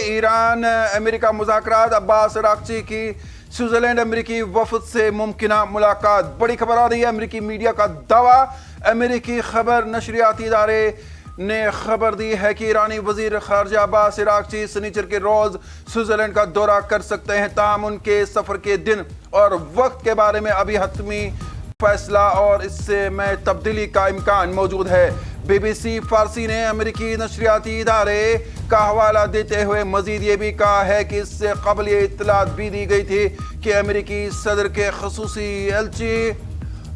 Iran America मुज़ाकरात, Abbas Araghchi की Switzerland अमेरिकी वफ़द से मुमकिना मुलाकात। बड़ी खबर आ रही है, अमेरिकी मीडिया का दावा। अमेरिकी खबर नशरियाती इदारे ने खबर दी है कि ईरानी वज़ीर ख़ारजा अब्बास अराग़ची शनिचर के रोज़ स्विट्ज़रलैंड का दौरा कर सकते हैं। ताहम उनके सफ़र के दिन और वक्त के बारे में अभी हतमी फैसला और इससे में तब्दीली का इम्कान मौजूद है। BBC फारसी ने अमेरिकी नशरियाती इदारे का हवाला देते हुए मजीद ये भी कहा है कि इससे कबल ये इत्तलात भी दी गई थी कि अमेरिकी सदर के खसूसी एलची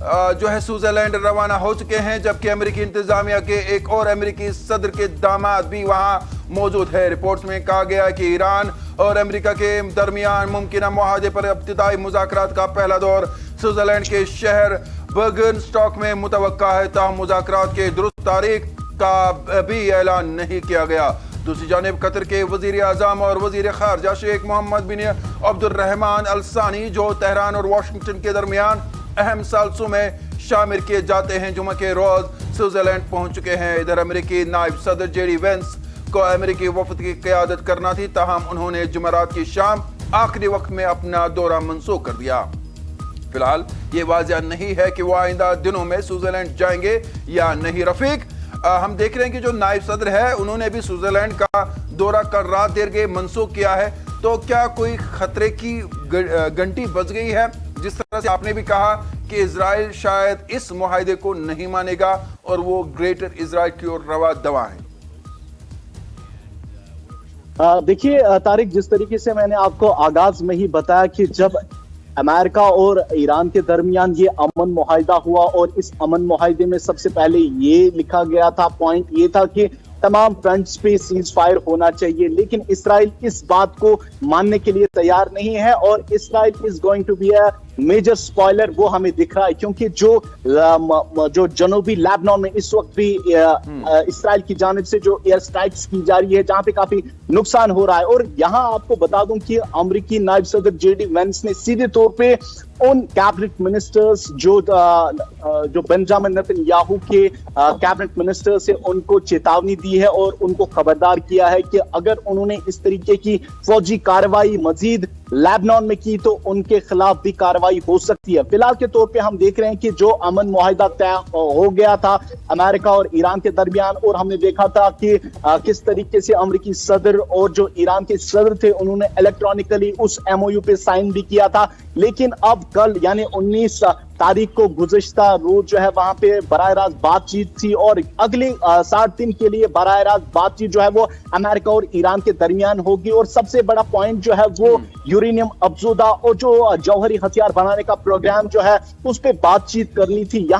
जो है स्विट्ज़रलैंड रवाना हो चुके हैं, जबकि अमेरिकी इंतजामिया के एक और अमेरिकी सदर के दामाद भी वहाँ मौजूद है। रिपोर्ट्स में कहा गया है कि ईरान और अमेरिका के दरमियान मुमकिन मुआहदे पर इब्तिदाई मुज़ाकरात का पहला दौर स्विट्ज़रलैंड के शहर बर्गनस्टॉक में मुतवक्का है। ताहम मुज़ाकरात के दुरुस्त तारीख का भी ऐलान नहीं किया गया। दूसरी जानिब कतर के वज़ीर आज़म और वज़ीर ख़ारजा शेख मोहम्मद बिन अब्दुर्रहमान अल सानी, जो तेहरान और वाशिंगटन के दरमियान अहम सालसों में शामिल किए जाते हैं, जुमा के रोज़ स्विट्ज़रलैंड पहुँच चुके हैं। इधर अमेरिकी नायब सदर जेडी वेंस को अमेरिकी वफ़द की क़यादत करना थी, ताहम उन्होंने जुमेरात की शाम आखिरी वक्त में अपना दौरा मनसूख कर दिया। फिलहाल ये वाज़िया नहीं है कि वो आइंदा दिनों में स्विट्ज़रलैंड जाएंगे या नहीं। रफीक, हम देख रहे हैं कि जो नायब सदर है उन्होंने भी स्विट्ज़रलैंड का दौरा कर रात देर के मनसूख किया है, तो क्या कोई खतरे की घंटी बज गई है? जिस तरह से आपने भी कहा कि इजराइल शायद इस मुआहदे को नहीं मानेगा और वो ग्रेटर इजराइल की ओर रवा दवा है। देखिए तारिक, जिस तरीके से मैंने आपको आगाज में ही बताया कि जब अमेरिका और ईरान के दरमियान ये अमन मुआहिदा हुआ और इस अमन मुआहिदे में सबसे पहले ये लिखा गया था, पॉइंट ये था कि तमाम फ्रंट्स पे सीज फायर होना चाहिए, लेकिन इसराइल इस बात को मानने के लिए तैयार नहीं है और Israel is going to be a major spoiler, वो हमें दिख रहा है। क्योंकि जो जनूबी लेबनान में इस वक्त भी इसराइल की जानिब से जो एयर स्ट्राइक्स की जा रही है, जहां पे काफी नुकसान हो रहा है। और यहां आपको बता दूं कि अमेरिकी नायब सदर जेडी वेंस ने सीधे तौर पे उन कैबिनेट मिनिस्टर्स जो बेंजामिन नेतन्याहू के कैबिनेट मिनिस्टर से उनको चेतावनी दी है और उनको खबरदार किया है कि अगर उन्होंने इस तरीके की फौजी कार्रवाई मजीद लेबनान में की तो उनके खिलाफ भी कार्रवाई हो सकती है। फिलहाल के तौर पे हम देख रहे हैं कि जो अमन मुआहिदा तय हो गया था अमेरिका और ईरान के दरमियान, और हमने देखा था कि किस तरीके से अमेरिकी सदर और जो ईरान के सदर थे उन्होंने इलेक्ट्रॉनिकली उस MOU पे साइन भी किया था। लेकिन अब कल यानी 19 तारीख को गुज़िश्ता रोज जो है वहां पे बराह रास्त बातचीत थी और अगले 60 दिन के लिए बराह रास्त बातचीत जो है वो अमेरिका और ईरान के दरमियान होगी। और सबसे बड़ा पॉइंट जो है वो यूरेनियम अफजुदा और जो जौहरी हथियार बनाने का प्रोग्राम जो है उस पर बातचीत करनी थी।